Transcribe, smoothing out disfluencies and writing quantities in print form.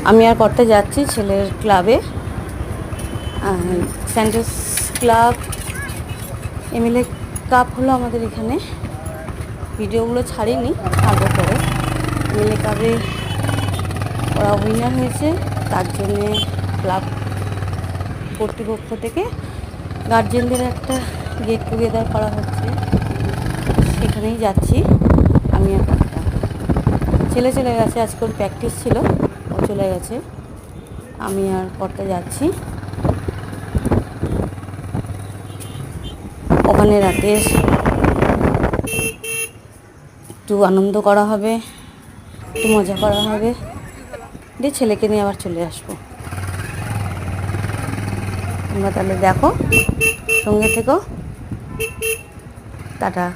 আমি আর করতে যাচ্ছি ছেলের ক্লাবে, স্যান্টোস ক্লাব এমএলএ কাপ হলো আমাদের এখানে। ভিডিওগুলো ছাড়িনি, ছাড়বো পরে। এমএলএ কাপে ওরা উইনার হয়েছে, তার জন্যে ক্লাব কর্তৃপক্ষ থেকে গার্জেনদের একটা গেট টুগেদার করা হচ্ছে, সেখানেই যাচ্ছি। আমি আর একটা ছেলে চলে গেছে, আজকে ওর প্র্যাকটিস ছিল, ও চলে গেছে। আমি আর করতে যাচ্ছি। ওখানে রাতে একটু আনন্দ করা হবে, একটু মজা করা হবে, দিয়ে ছেলেকে নিয়ে আবার চলে আসবো। তোমরা তাহলে দেখো, সঙ্গে থেকো। টাটা।